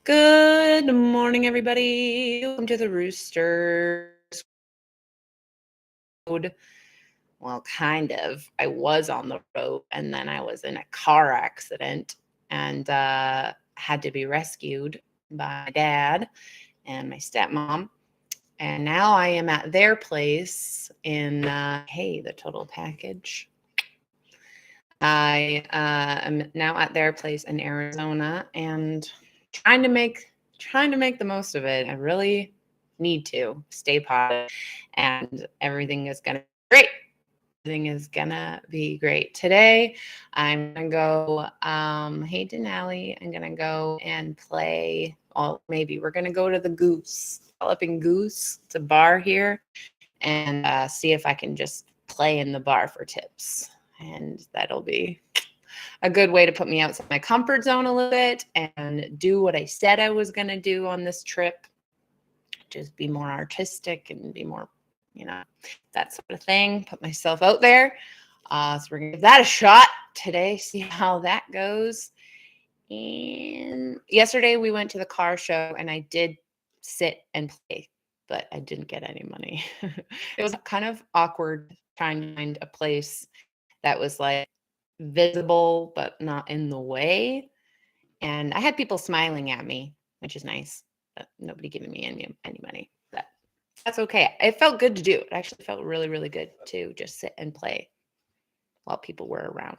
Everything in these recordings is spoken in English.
Good morning, everybody. Welcome to the Rooster. Well, kind of. I was on the road, and then I was in a car accident and had to be rescued by my dad and my stepmom. And now I am at their place in, the total package. I am now at their place in Arizona and trying to make the most of it. I really need to stay positive, and everything is gonna be great. Everything is gonna be great. Today, I'm gonna go. Hey Denali, I'm gonna go and play. Well, maybe we're gonna go to the Goose, Developing Goose. It's a bar here, and see if I can just play in the bar for tips. And that'll be a good way to put me outside my comfort zone a little bit and do what I said I was going to do on this trip. Just be more artistic and be more, that sort of thing. Put myself out there. So we're going to give that a shot today, see how that goes. And yesterday we went to the car show and I did sit and play, but I didn't get any money. It was kind of awkward trying to find a place that was like visible but not in the way. And I had people smiling at me, which is nice, but nobody giving me any money. But that's okay. It felt good to do. It actually felt really, really good to just sit and play while people were around.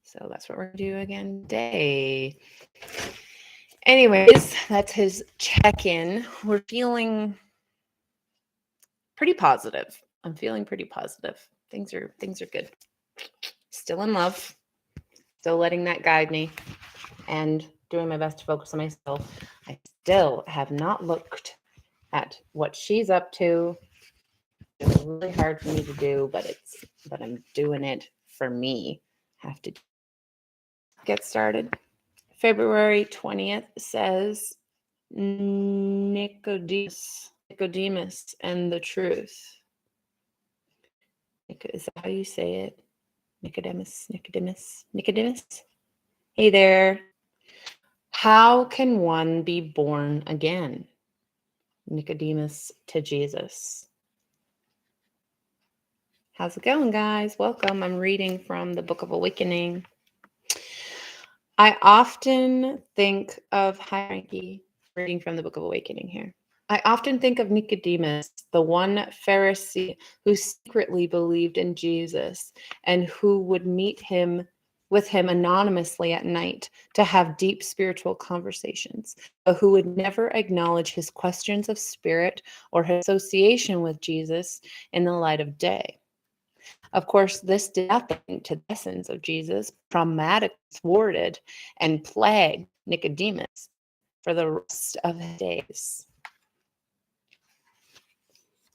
So that's what we're going to do again today. Anyways, that's his check-in. We're feeling pretty positive. I'm feeling pretty positive. Things are good. Still in love. Still letting that guide me and doing my best to focus on myself. I still have not looked at what she's up to. It's really hard for me to do, but I'm doing it for me. Have to get started. February 20th says Nicodemus and the truth. Is that how you say it? Nicodemus. Hey there. How can one be born again? Nicodemus to Jesus. How's it going, guys? Welcome. I'm reading from the Book of Awakening. I often think of Frankie, reading from the Book of Awakening here. I often think of Nicodemus, the one Pharisee who secretly believed in Jesus and who would meet with him anonymously at night to have deep spiritual conversations, but who would never acknowledge his questions of spirit or his association with Jesus in the light of day. Of course, this did nothing to the essence of Jesus, traumatic, thwarted, and plagued Nicodemus for the rest of his days.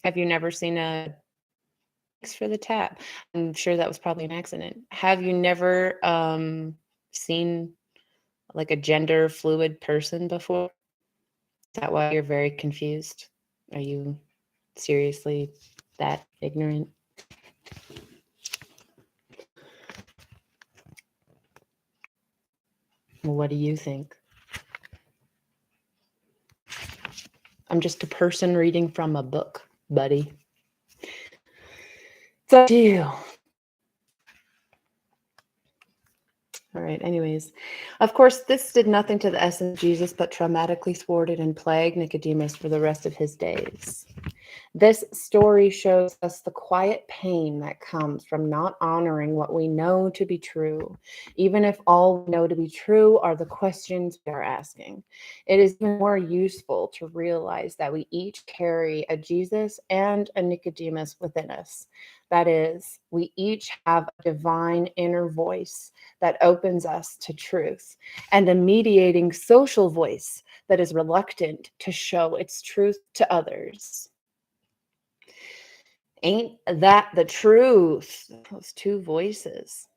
Have you never seen a... Thanks for the tap. I'm sure that was probably an accident. Have you never seen like a gender fluid person before? Is that why you're very confused? Are you seriously that ignorant? Well, what do you think? I'm just a person reading from a book, buddy. It's up to you. All right, anyways. Of course, this did nothing to the essence of Jesus, but traumatically thwarted and plagued Nicodemus for the rest of his days. This story shows us the quiet pain that comes from not honoring what we know to be true, even if all we know to be true are the questions we are asking. It is even more useful to realize that we each carry a Jesus and a Nicodemus within us. That is, we each have a divine inner voice that opens us to truth and a mediating social voice that is reluctant to show its truth to others. Ain't that the truth? Those two voices.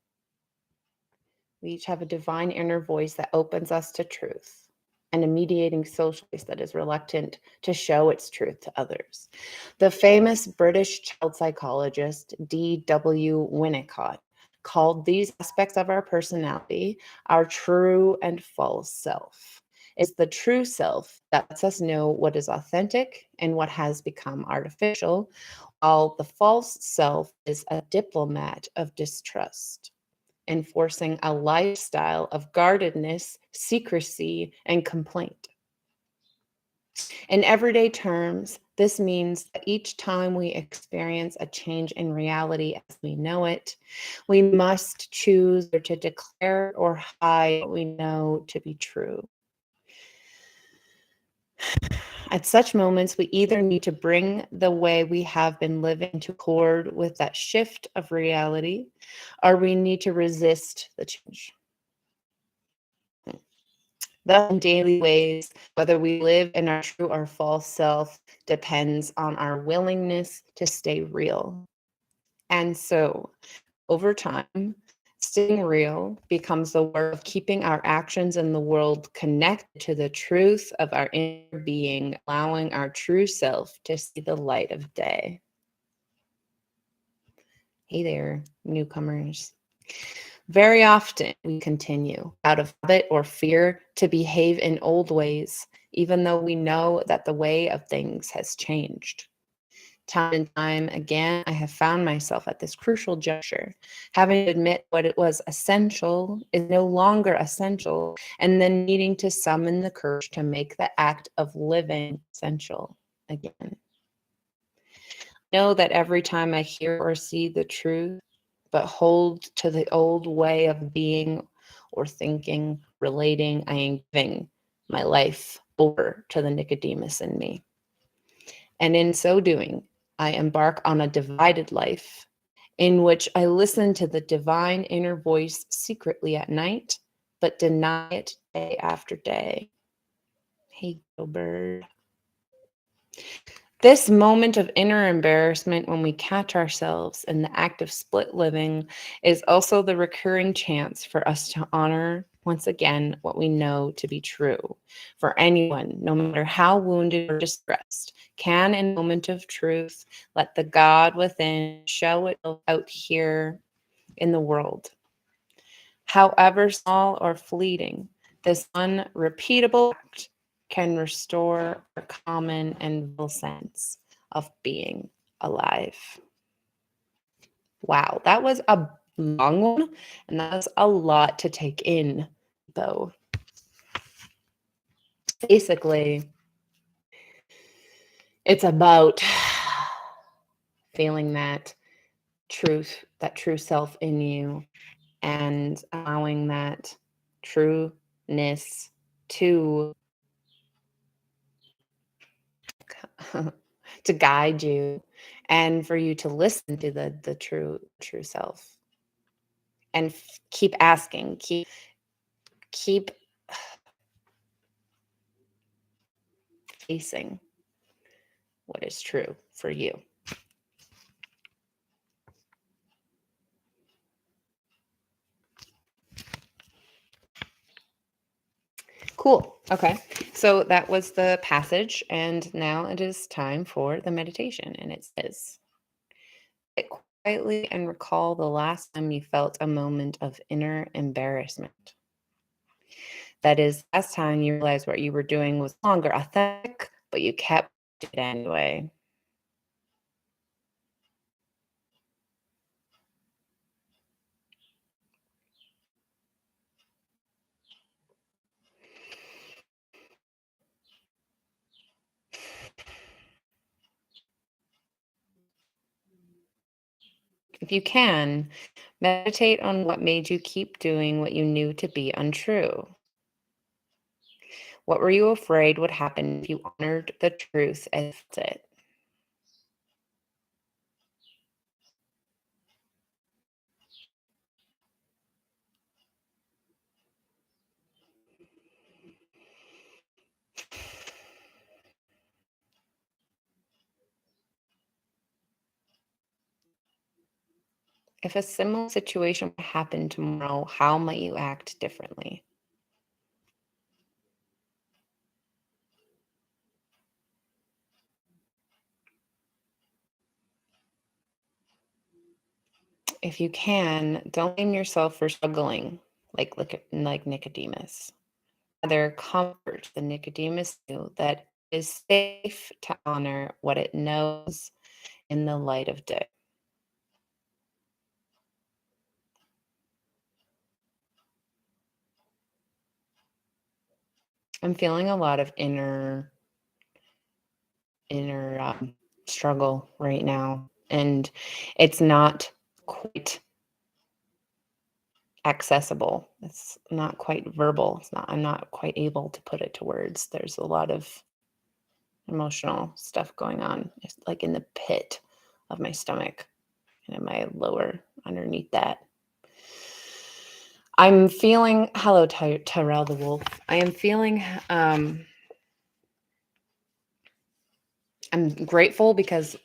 We each have a divine inner voice that opens us to truth and a mediating social voice that is reluctant to show its truth to others. The famous British child psychologist D.W. Winnicott called these aspects of our personality our true and false self. It's the true self that lets us know what is authentic and what has become artificial, while the false self is a diplomat of distrust, enforcing a lifestyle of guardedness, secrecy, and complaint. In everyday terms, this means that each time we experience a change in reality as we know it, we must choose or to declare or hide what we know to be true. At such moments, we either need to bring the way we have been living to accord with that shift of reality, or we need to resist the change. Thus, in daily ways, whether we live in our true or false self depends on our willingness to stay real. And so, over time, staying real becomes the work of keeping our actions in the world connected to the truth of our inner being, allowing our true self to see the light of day. Hey there, newcomers. Very often we continue out of habit or fear to behave in old ways, even though we know that the way of things has changed. Time and time again, I have found myself at this crucial juncture, having to admit what it was essential is no longer essential, and then needing to summon the courage to make the act of living essential again. Know that every time I hear or see the truth, but hold to the old way of being or thinking, relating, I am giving my life over to the Nicodemus in me. And in so doing, I embark on a divided life in which I listen to the divine inner voice secretly at night, but deny it day after day. Hey, Gilbert. This moment of inner embarrassment when we catch ourselves in the act of split living is also the recurring chance for us to honor once again what we know to be true. For anyone, no matter how wounded or distressed, can in a moment of truth let the God within show it out here in the world. However small or fleeting, this unrepeatable act can restore our common and real sense of being alive. Wow, that was a long one, and that was a lot to take in, though. Basically, it's about feeling that truth, that true self in you, and allowing that trueness to to guide you and for you to listen to the true self and keep asking, keep facing what is true for you. Cool. Okay. So that was the passage, and now it is time for the meditation. And it says, sit quietly and recall the last time you felt a moment of inner embarrassment. That is, last time you realized what you were doing was no longer authentic, but you kept it anyway. If you can, meditate on what made you keep doing what you knew to be untrue. What were you afraid would happen if you honored the truth and felt it? If a similar situation happened tomorrow, how might you act differently? If you can, don't blame yourself for struggling like Nicodemus. rather comfort the Nicodemus knew that it is safe to honor what it knows in the light of day. I'm feeling a lot of inner struggle right now, and it's not quite accessible. It's not quite verbal. I'm not quite able to put it to words. There's a lot of emotional stuff going on. It's like in the pit of my stomach and in my lower underneath that. I'm feeling, hello, Tyrell the wolf. I am feeling, I'm grateful because,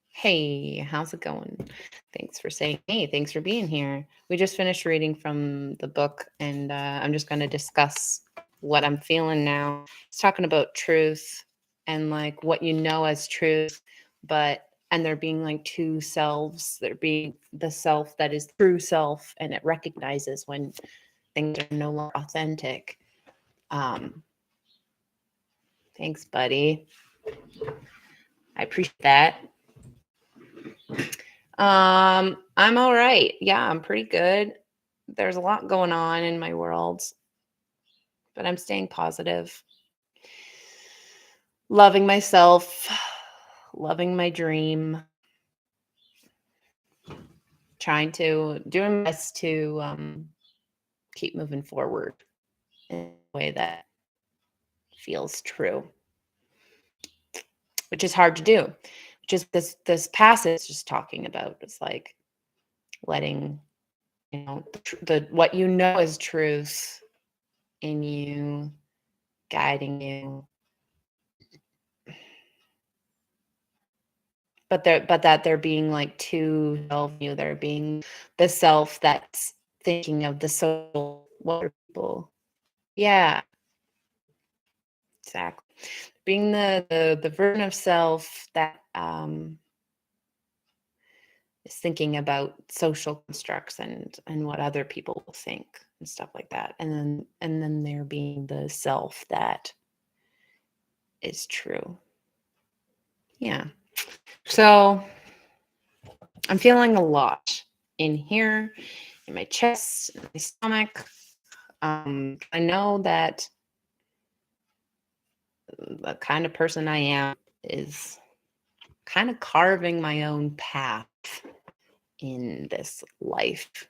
hey, how's it going? Thanks for saying, hey, thanks for being here. We just finished reading from the book, and I'm just going to discuss what I'm feeling now. It's talking about truth and like what you know as truth, and there being like two selves. There being the self that is true self, and it recognizes when things are no longer authentic. Thanks, buddy. I appreciate that. I'm all right. Yeah, I'm pretty good. There's a lot going on in my world, but I'm staying positive. Loving myself, loving my dream, doing my best to keep moving forward in a way that feels true, which is hard to do. Which is this passage just talking about. It's like letting the what you know is truth in you, guiding you. But that there being like two self you, there being the self that's thinking of the soul, what are people? Yeah, exactly. Being the version of self that is thinking about social constructs and what other people will think and stuff like that. And then there being the self that is true. Yeah. So I'm feeling a lot in here, in my chest, in my stomach. I know that the kind of person I am is kind of carving my own path in this life.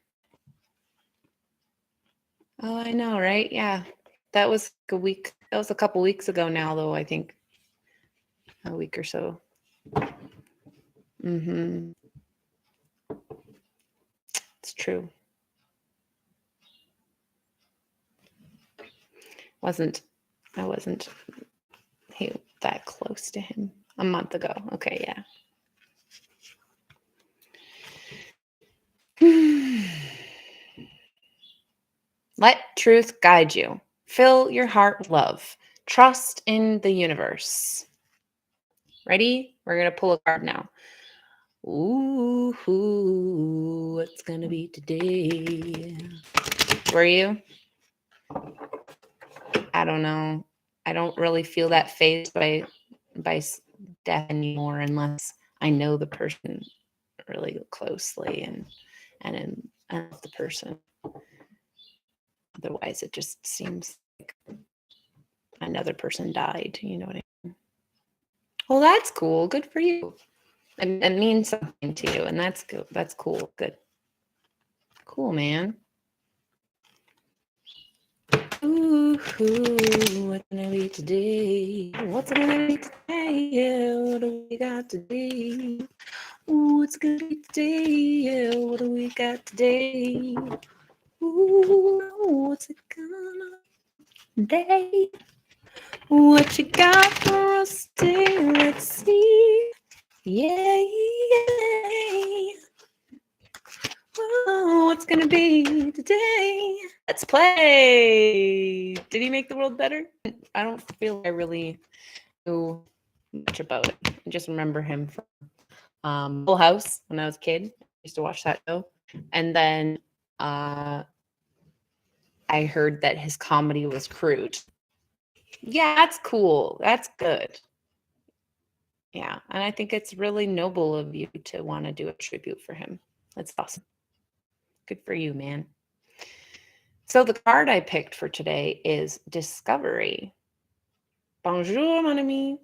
Oh, I know, right? Yeah. That was a couple weeks ago now, though, I think. A week or so. Mm-hmm. It's true. I wasn't that close to him a month ago. Okay, yeah. Let truth guide you. Fill your heart with love. Trust in the universe. Ready? We're going to pull a card now. Ooh, what's going to be today? Were you? I don't know. I don't really feel that phased by death anymore unless I know the person really closely and I love the person. Otherwise, it just seems like another person died. You know what I mean? Well, that's cool. Good for you. It means something to you, and that's good. That's cool. Good. Cool, man. Ooh, what's gonna be today? What's gonna be today? Yeah, what do we got today? Ooh, what's gonna be today? Yeah, what do we got today? Ooh, what's it gonna be? What you got for us today? Let's see. Yeah. Oh, what's gonna be today? Let's play. Did he make the world better? I don't feel like I really knew much about it. I just remember him from Full House when I was a kid. I used to watch that show. And then I heard that his comedy was crude. Yeah, that's cool. That's good. Yeah, and I think it's really noble of you to want to do a tribute for him. That's awesome. Good for you, man. So the card I picked for today is Discovery. Bonjour, mon ami.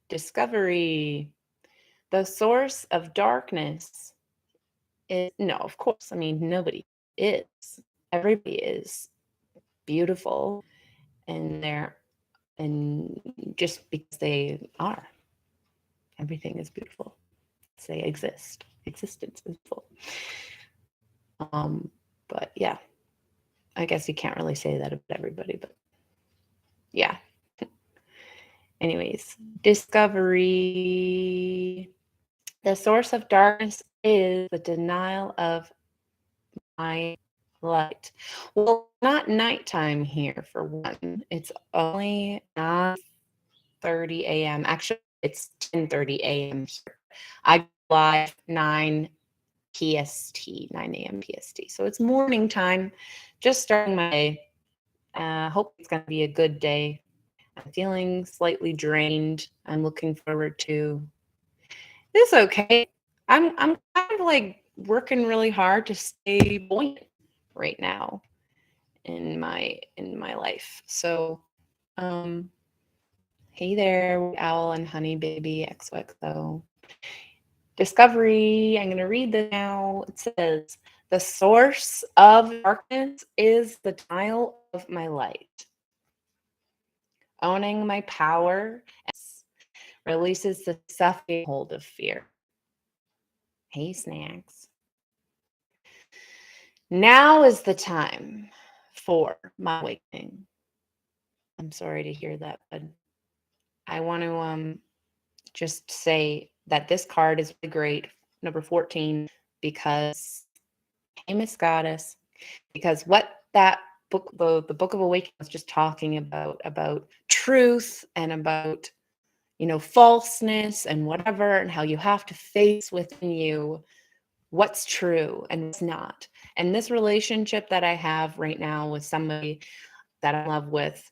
Discovery. The source of darkness is, no, of course. I mean, nobody is. Everybody is beautiful, and just because they are, everything is beautiful. They exist. Existence is beautiful. But yeah, I guess you can't really say that about everybody, but yeah. Anyways, Discovery. The source of darkness is the denial of my light. Well, not nighttime here for one. It's only 9:30 a.m. Actually, it's 10:30 a.m. here. I go live 9 PST, 9 a.m. PST. So it's morning time, just starting my day. Hope it's going to be a good day. I'm feeling slightly drained. I'm looking forward to this. Okay. I'm kind of like working really hard to stay buoyant right now in my life. So hey there, Owl and Honey Baby XOXO. Discovery, I'm going to read this now. It says, the source of darkness is the denial of my light. Owning my power releases the suffocating hold of fear. Hey, Snacks. Now is the time for my awakening. I'm sorry to hear that, but I want to just say that this card is really great, number 14, because, hey, Miss Goddess, because what that book, the Book of Awakening, was just talking about truth and about, falseness and whatever, and how you have to face within you what's true and what's not. And this relationship that I have right now with somebody that I love with,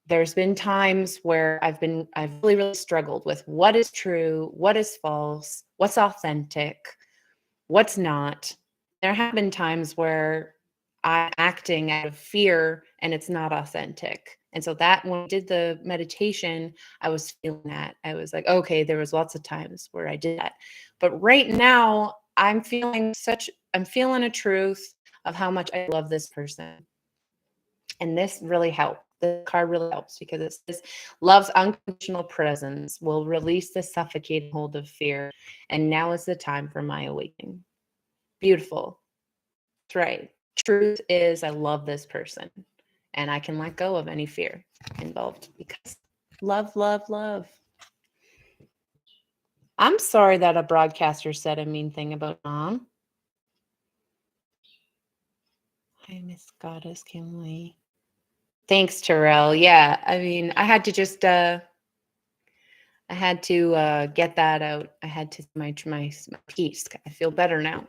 there's been times where I've really, really struggled with what is true, what is false, what's authentic, what's not. There have been times where I'm acting out of fear and it's not authentic. And so that when I did the meditation, I was feeling that. I was like, okay, there was lots of times where I did that. But right now, I'm feeling a truth of how much I love this person. And this really helped. The card really helps because it says love's unconditional presence will release the suffocating hold of fear. And now is the time for my awakening. Beautiful. That's right. Truth is, I love this person and I can let go of any fear involved because love, love, love. I'm sorry that a broadcaster said a mean thing about Mom. Hi, Miss Goddess Kimley. Thanks, Terrell. Yeah, I mean, I had to just get that out. I had to my piece. I feel better now.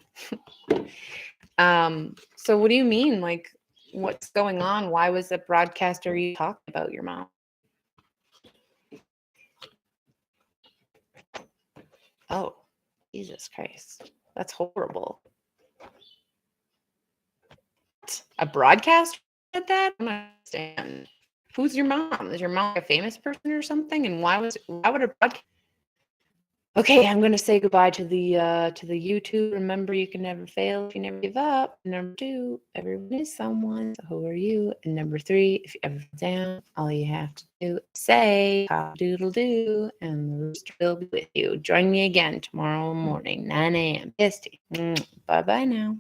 So what do you mean? Like, what's going on? Why was the broadcaster you talking about your mom? Oh, Jesus Christ. That's horrible. A broadcaster said that? I don't understand. Who's your mom? Is your mom a famous person or something? And why would a broadcast? Okay, I'm going to say goodbye to the YouTube. Remember, you can never fail if you never give up. Number 2, everyone is someone. So who are you? And number 3, if you ever fall down, all you have to do is say cock-a-doodle-doo, and the rooster will be with you. Join me again tomorrow morning, 9 a.m. PST. Bye-bye now.